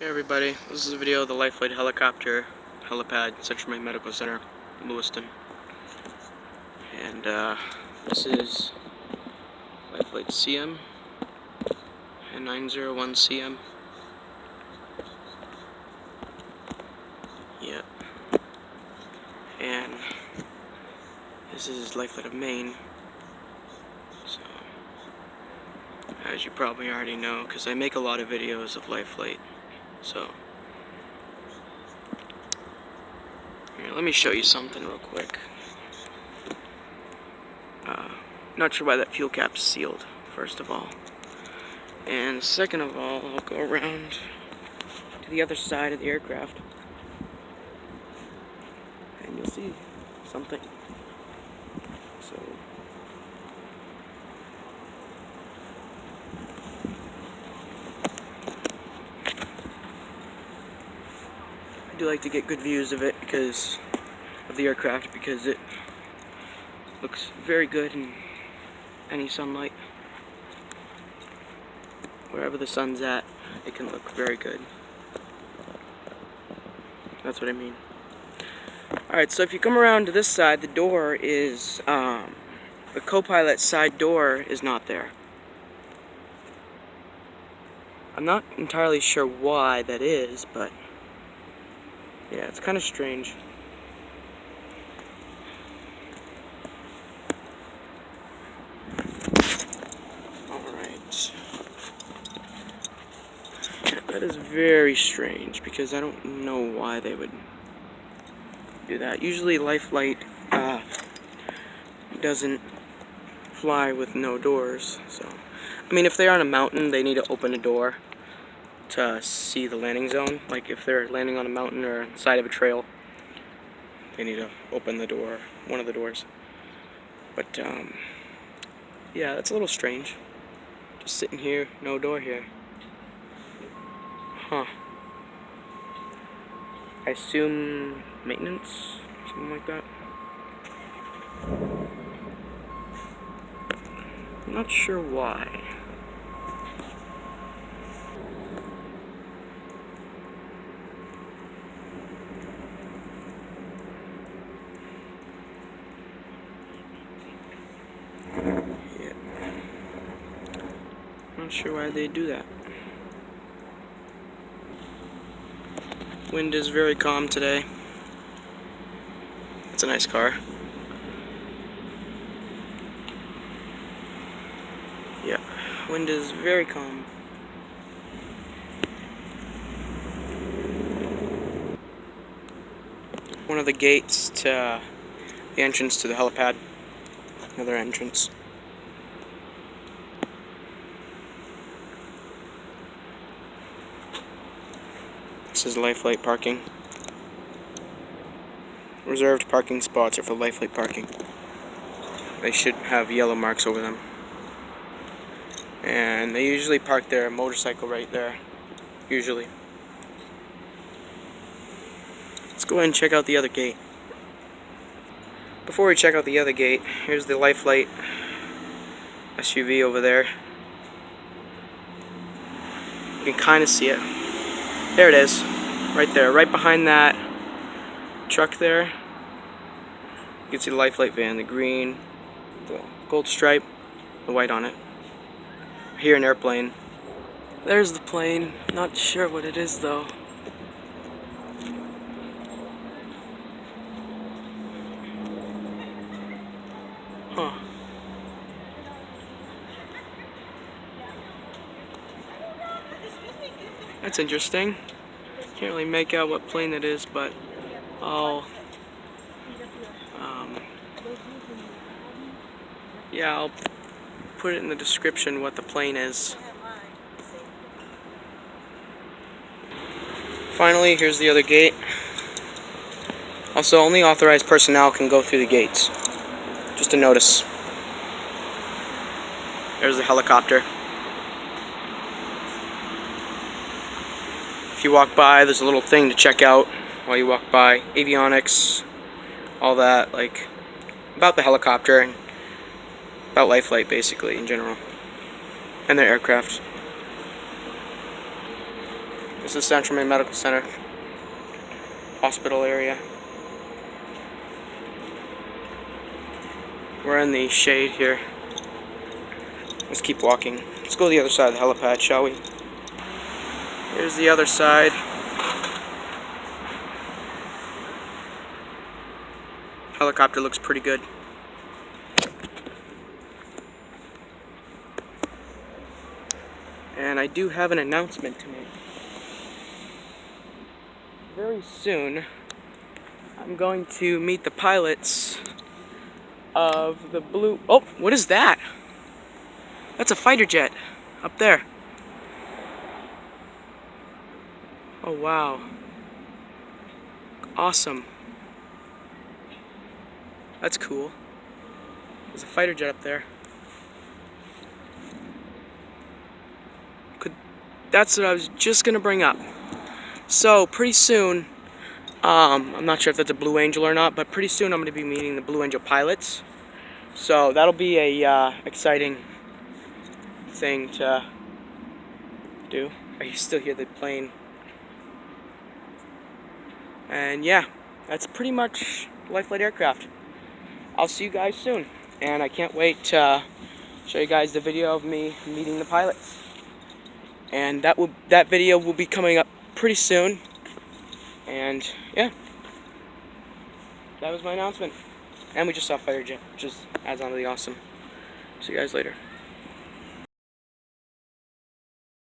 Hey everybody, this is a video of the LifeFlight helicopter helipad, Central Maine Medical Center, Lewiston. And this is LifeFlight CM, N901CM. Yep. And this is LifeFlight of Maine. So, as you probably already know, because I make a lot of videos of LifeFlight. So, here, let me show you something real quick. Not sure why that fuel cap's sealed, first of all. And second of all, I'll go around to the other side of the aircraft. And you'll see something. So, I do like to get good views of it because of the aircraft, because it looks very good in any sunlight. Wherever the sun's at, it can look very good. That's what I mean. Alright, so if you come around to this side, the door is, the co-pilot side door is not there. I'm not entirely sure why that is, but yeah, it's kind of strange. Alright. Yeah, that is very strange, because I don't know why they would do that. Usually LifeFlight doesn't fly with no doors, so I mean, if they're on a mountain, they need to open a door to see the landing zone. Like if they're landing on a mountain or side of a trail, they need to open the door, one of the doors. But yeah, that's a little strange. Just sitting here, no door here. Huh. I assume maintenance, something like that. I'm not sure why. Yeah. Not sure why they do that. Wind is very calm today. It's a nice car. Yeah, wind is very calm. One of the gates to the entrance to the helipad. Another entrance. This is LifeFlight parking. Reserved parking spots are for LifeFlight parking. They should have yellow marks over them. And they usually park their motorcycle right there. Usually. Let's go ahead and check out the other gate. Before we check out the other gate, here's the LifeFlight SUV over there. You can kind of see it. There it is. Right there. Right behind that truck there. You can see the LifeFlight van, the green, the gold stripe, the white on it. Here an airplane. There's the plane. Not sure what it is though. Huh. That's interesting. Can't really make out what plane it is, but I'll put it in the description what the plane is. Finally, here's the other gate. Also, only authorized personnel can go through the gates. Just a notice. There's the helicopter. If you walk by, there's a little thing to check out while you walk by. Avionics, all that, like, about the helicopter and about LifeFlight, basically, in general. And their aircraft. This is Central Maine Medical Center, hospital area. We're in the shade here. Let's keep walking. Let's go to the other side of the helipad, shall we? Here's the other side. Helicopter looks pretty good. And I do have an announcement to make. Very soon, I'm going to meet the pilots of the blue... Oh, what is that? That's a fighter jet up there. Oh, wow. Awesome. That's cool. There's a fighter jet up there. That's what I was just gonna bring up. So pretty soon, I'm not sure if that's a Blue Angel or not, but pretty soon I'm gonna be meeting the Blue Angel pilots. So that'll be a exciting thing to do. I can still hear the plane. And yeah, that's pretty much LifeFlight aircraft. I'll see you guys soon, and I can't wait to show you guys the video of me meeting the pilots. And that video will be coming up pretty soon. And yeah, that was my announcement. And we just saw a fighter jet, which adds on to the awesome. See you guys later.